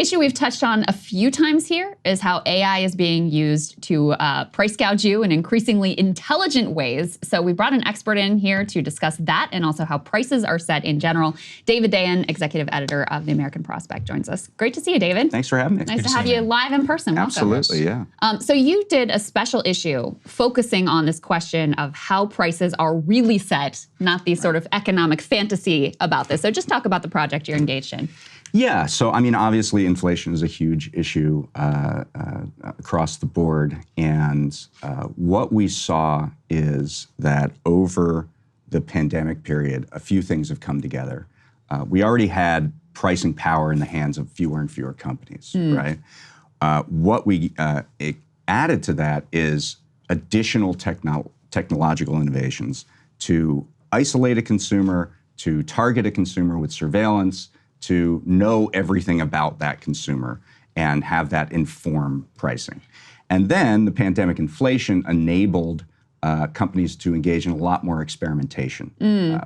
issue we've touched on a few times here is how AI is being used to price gouge you in increasingly intelligent ways. So we brought an expert in here to discuss that and also how prices are set in general. David Dayen, executive editor of The American Prospect, joins us. Great to see you, David. Thanks for having me. Nice to have you live in person. Absolutely, welcome. yeah. So you did a special issue focusing on this question of how prices are really set, not the sort of economic fantasy about this. So just talk about the project you're engaged in. Yeah, so I mean, obviously inflation is a huge issue across the board. And what we saw is that over the pandemic period, a few things have come together. We already had pricing power in the hands of fewer and fewer companies, right? What we added to that is additional technological innovations to isolate a consumer, to target a consumer with surveillance, to know everything about that consumer and have that inform pricing. And then the pandemic inflation enabled companies to engage in a lot more experimentation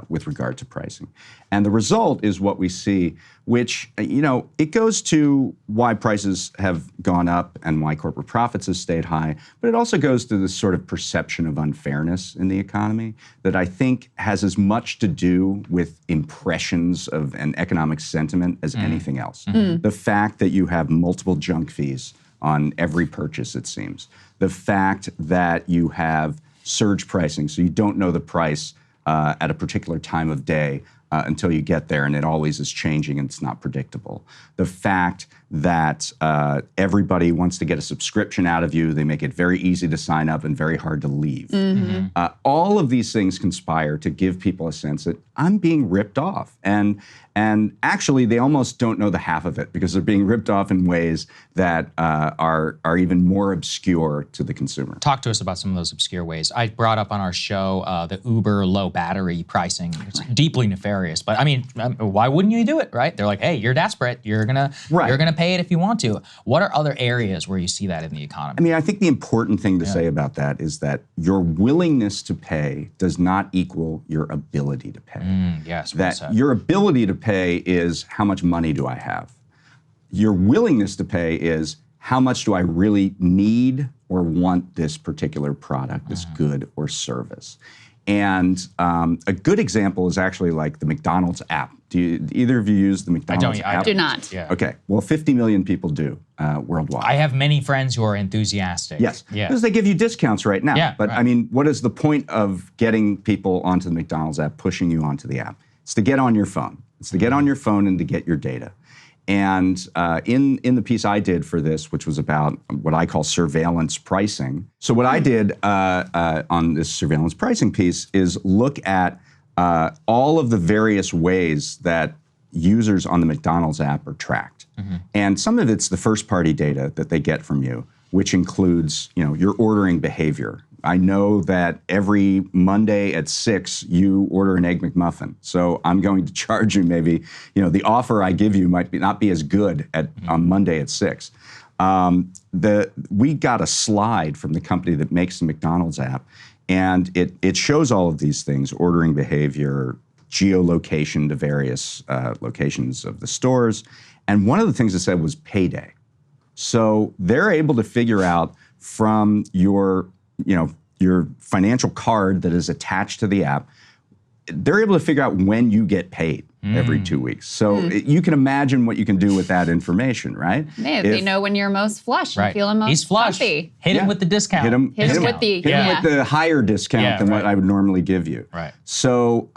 with regard to pricing. And the result is what we see, which, you know, it goes to why prices have gone up and why corporate profits have stayed high, but it also goes to this sort of perception of unfairness in the economy that I think has as much to do with impressions of an economic sentiment as anything else. The fact that you have multiple junk fees on every purchase, it seems. The fact that you have surge pricing, so you don't know the price at a particular time of day until you get there, and it always is changing and it's not predictable. The fact that everybody wants to get a subscription out of you, they make it very easy to sign up and very hard to leave. All of these things conspire to give people a sense that I'm being ripped off. And actually, they almost don't know the half of it because they're being ripped off in ways that are even more obscure to the consumer. Talk to us about some of those obscure ways. I brought up on our show the Uber low battery pricing. It's deeply nefarious, but I mean, why wouldn't you do it, right? They're like, hey, you're desperate. You're gonna pay it if you want to. What are other areas where you see that in the economy? I mean, I think the important thing to say about that is that your willingness to pay does not equal your ability to pay. Yes, well that said. your ability to pay is how much money do I have? Your willingness to pay is how much do I really need or want this particular product, this good or service? And a good example is actually like the McDonald's app. Do either of you use the McDonald's app? I do not. Yeah. Okay, well 50 million people do worldwide. I have many friends who are enthusiastic. Yes, Yeah. because they give you discounts right now. Yeah, but right. I mean, what is the point of getting people onto the McDonald's app, pushing you onto the app? It's to get on your phone. It's to get on your phone and to get your data. And in the piece I did for this, which was about what I call surveillance pricing. So what I did on this surveillance pricing piece is look at all of the various ways that users on the McDonald's app are tracked. And some of it's the first-party data that they get from you, which includes, you know, your ordering behavior. I know that every Monday at 6, you order an Egg McMuffin. So I'm going to charge you maybe, you know, the offer I give you might not be as good on Monday at 6. We got a slide from the company that makes the McDonald's app, and it shows all of these things: ordering behavior, geolocation to various locations of the stores. And one of the things it said was payday. So they're able to figure out from your financial card that is attached to the app, they're able to figure out when you get paid every 2 weeks. So you can imagine what you can do with that information, right? Yeah, they know when you're most flush and feeling most He's flush. comfy. Hit him with the discount. Hit him with the higher discount than what I would normally give you. Right. So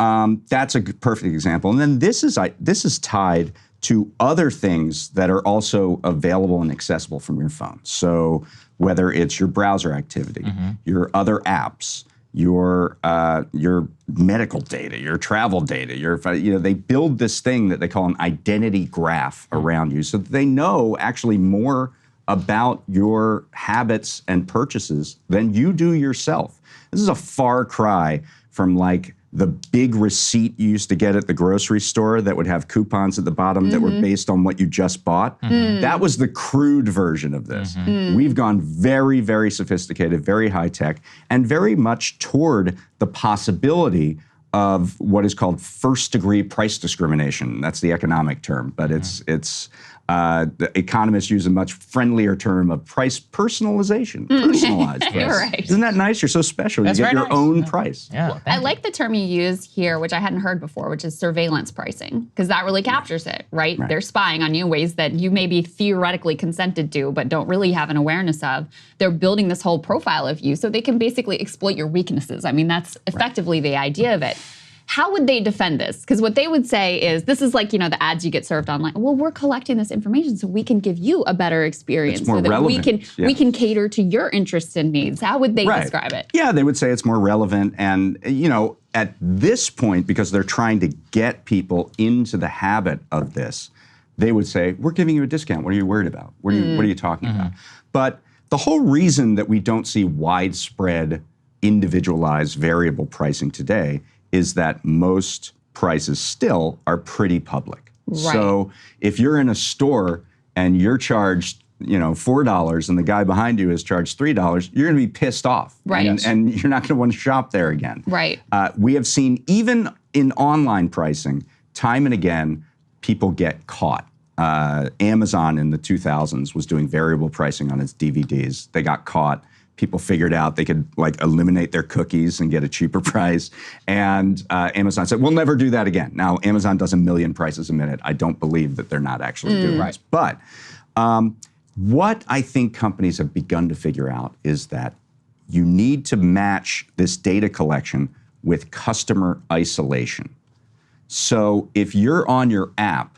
that's a perfect example. And then this is tied to other things that are also available and accessible from your phone. So whether it's your browser activity, your other apps, your medical data, your travel data, they build this thing that they call an identity graph around you so that they know actually more about your habits and purchases than you do yourself. This is a far cry from like the big receipt you used to get at the grocery store that would have coupons at the bottom that were based on what you just bought. That was the crude version of this. We've gone very, very sophisticated, very high tech, and very much toward the possibility of what is called first-degree price discrimination. That's the economic term, but it's The economists use a much friendlier term of price personalization, personalized price. You're right. Isn't that nice? You're so special. That's you get very your nice. own price. Yeah, I thank you. like the term you use here, which I hadn't heard before, which is surveillance pricing, because that really captures it, right? They're spying on you in ways that you maybe theoretically consented to, but don't really have an awareness of. They're building this whole profile of you so they can basically exploit your weaknesses. I mean, that's effectively the idea of it. How would they defend this? Because what they would say is, this is like, the ads you get served online. Well, we're collecting this information so we can give you a better experience. It's more so that relevant. we can cater to your interests and needs. How would they describe it? Yeah, they would say it's more relevant. And, at this point, because they're trying to get people into the habit of this, they would say, we're giving you a discount. What are you worried about? What are you talking about? But the whole reason that we don't see widespread, individualized, variable pricing today is that most prices still are pretty public. Right. So if you're in a store and you're charged, $4 and the guy behind you is charged $3, you're going to be pissed off. Right. And you're not going to want to shop there again. Right. We have seen, even in online pricing, time and again, people get caught. Amazon in the 2000s was doing variable pricing on its DVDs. They got caught. People figured out they could eliminate their cookies and get a cheaper price. And Amazon said, we'll never do that again. Now, Amazon does 1 million prices a minute. I don't believe that they're not actually doing this. But what I think companies have begun to figure out is that you need to match this data collection with customer isolation. So if you're on your app,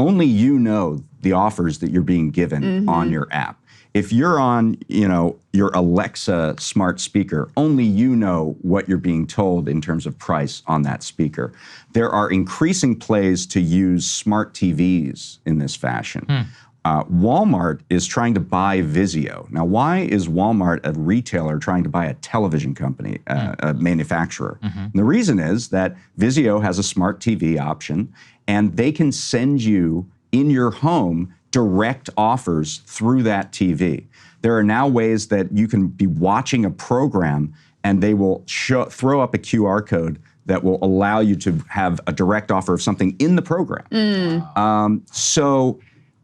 only you know the offers that you're being given on your app. If you're on, your Alexa smart speaker, only you know what you're being told in terms of price on that speaker. There are increasing plays to use smart TVs in this fashion. Walmart is trying to buy Vizio. Now, why is Walmart, a retailer, trying to buy a television company, a manufacturer? And the reason is that Vizio has a smart TV option, and they can send you in your home direct offers through that TV. There are now ways that you can be watching a program and they will throw up a QR code that will allow you to have a direct offer of something in the program. So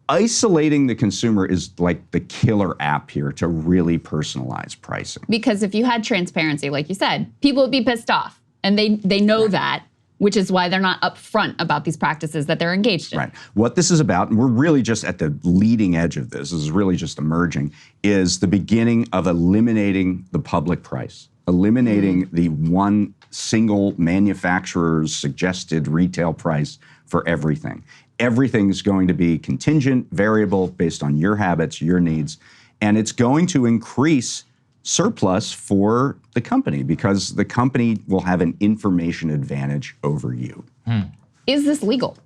isolating the consumer is like the killer app here to really personalize pricing. Because if you had transparency, like you said, people would be pissed off. And they know that, which is why they're not upfront about these practices that they're engaged in. Right. What this is about, and we're really just at the leading edge of this is really just emerging, is the beginning of eliminating the public price, eliminating the one single manufacturer's suggested retail price for everything. Everything's going to be contingent, variable, based on your habits, your needs, and it's going to increase surplus for the company because the company will have an information advantage over you. Is this legal?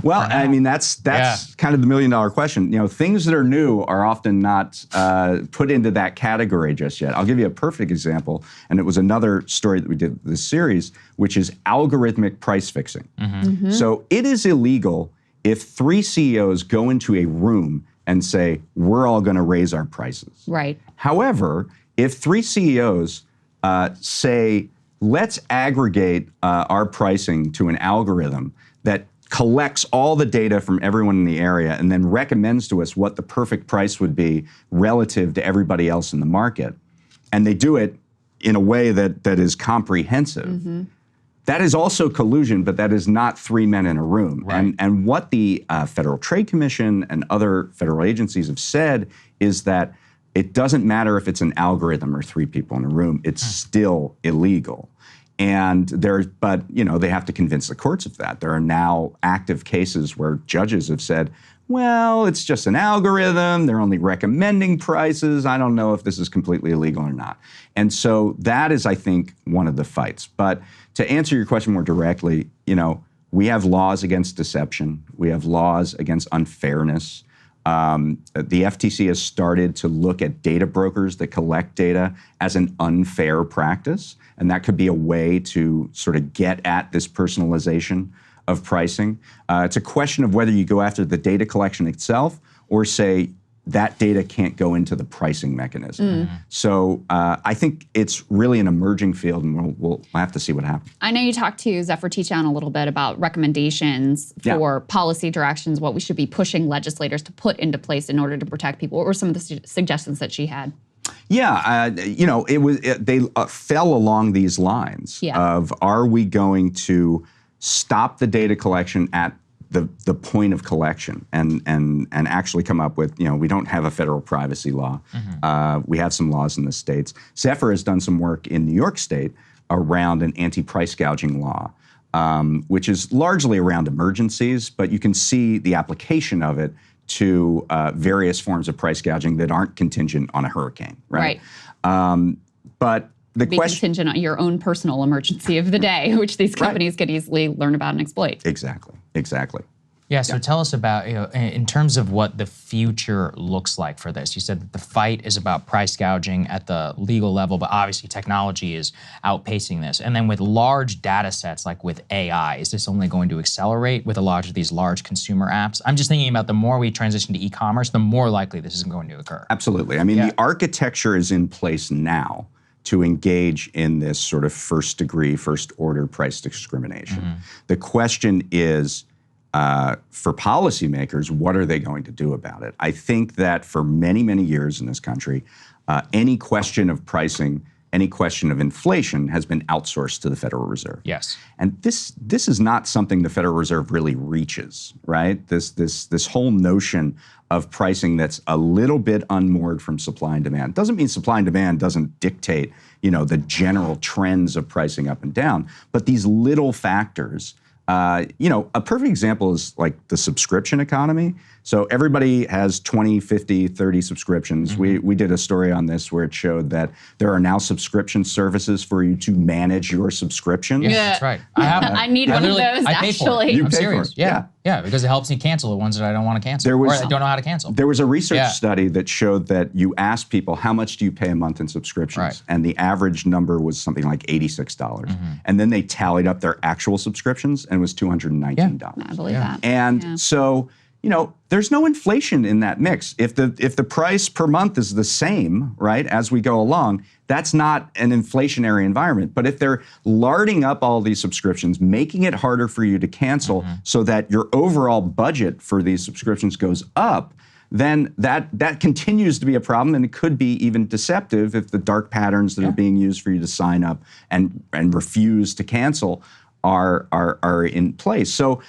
Well, I mean, that's kind of the million-dollar question. Things that are new are often not put into that category just yet. I'll give you a perfect example, and it was another story that we did this series, which is algorithmic price fixing. So it is illegal if 3 CEOs go into a room and say, we're all going to raise our prices. Right. However, if 3 CEOs say, let's aggregate our pricing to an algorithm that collects all the data from everyone in the area and then recommends to us what the perfect price would be relative to everybody else in the market, and they do it in a way that is comprehensive, that is also collusion, but that is not 3 men in a room. Right. And what the Federal Trade Commission and other federal agencies have said is that it doesn't matter if it's an algorithm or 3 people in a room, it's still illegal. And but they have to convince the courts of that. There are now active cases where judges have said, well, it's just an algorithm. They're only recommending prices. I don't know if this is completely illegal or not. And so that is, I think, one of the fights. But to answer your question more directly, we have laws against deception. We have laws against unfairness. The FTC has started to look at data brokers that collect data as an unfair practice. And that could be a way to sort of get at this personalization of pricing. It's a question of whether you go after the data collection itself or say, that data can't go into the pricing mechanism. So I think it's really an emerging field, and we'll have to see what happens. I know you talked to Zephyr Teachout a little bit about recommendations for policy directions, what we should be pushing legislators to put into place in order to protect people. What were some of the suggestions that she had? Yeah, they fell along these lines of, are we going to stop the data collection at the point of collection and actually come up with, we don't have a federal privacy law. We have some laws in the states. Zephyr has done some work in New York State around an anti-price gouging law, which is largely around emergencies, but you can see the application of it to various forms of price gouging that aren't contingent on a hurricane, right? But the question, contingent on your own personal emergency of the day, which these companies could easily learn about and exploit. Exactly. Yeah, so tell us about, in terms of what the future looks like for this. You said that the fight is about price gouging at the legal level, but obviously technology is outpacing this. And then with large data sets, like with AI, is this only going to accelerate with a lot of these large consumer apps? I'm just thinking about the more we transition to e-commerce, the more likely this is going to occur. Absolutely. I mean, the architecture is in place now to engage in this sort of first degree, first order price discrimination. The question is, for policymakers, what are they going to do about it? I think that for many, many years in this country, any question of pricing, any question of inflation has been outsourced to the Federal Reserve. Yes. And this is not something the Federal Reserve really reaches, right? This whole notion of pricing that's a little bit unmoored from supply and demand. Doesn't mean supply and demand doesn't dictate, the general trends of pricing up and down, but these little factors. A perfect example is like the subscription economy. So everybody has 20, 50, 30 subscriptions. We did a story on this where it showed that there are now subscription services for you to manage your subscriptions. Yeah, that's right. I need one of those, I pay for it. actually. I'm serious. Yeah, because it helps me cancel the ones that I don't want to cancel, or I don't know how to cancel. There was a research study that showed that you asked people, how much do you pay a month in subscriptions? Right. And the average number was something like $86. And then they tallied up their actual subscriptions, and it was $219. I believe that. And so, there's no inflation in that mix. If the price per month is the same, right, as we go along, that's not an inflationary environment. But if they're larding up all these subscriptions, making it harder for you to cancel so that your overall budget for these subscriptions goes up, then that continues to be a problem, and it could be even deceptive if the dark patterns that are being used for you to sign up and refuse to cancel are in place. So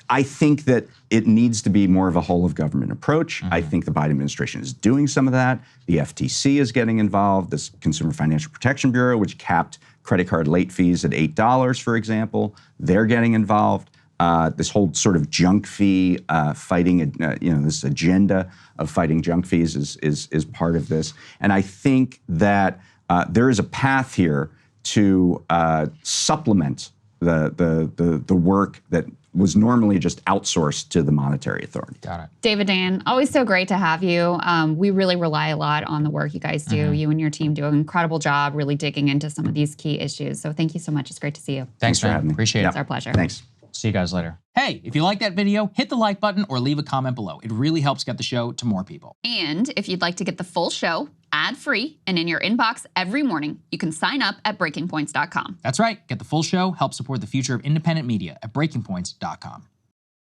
I think that it needs to be more of a whole of government approach. I think the Biden administration is doing some of that. The FTC is getting involved. This Consumer Financial Protection Bureau, which capped credit card late fees at $8, for example, they're getting involved. This whole sort of junk fee fighting, this agenda of fighting junk fees is part of this. And I think that there is a path here to supplement the work that was normally just outsourced to the monetary authority. Got it. David Dayen, always so great to have you. We really rely a lot on the work you guys do. You and your team do an incredible job really digging into some of these key issues. So thank you so much. It's great to see you. Thanks for having me. Appreciate it. It's our pleasure. Thanks. See you guys later. Hey, if you like that video, hit the like button or leave a comment below. It really helps get the show to more people. And if you'd like to get the full show ad-free and in your inbox every morning, you can sign up at breakingpoints.com. That's right. Get the full show, help support the future of independent media at breakingpoints.com.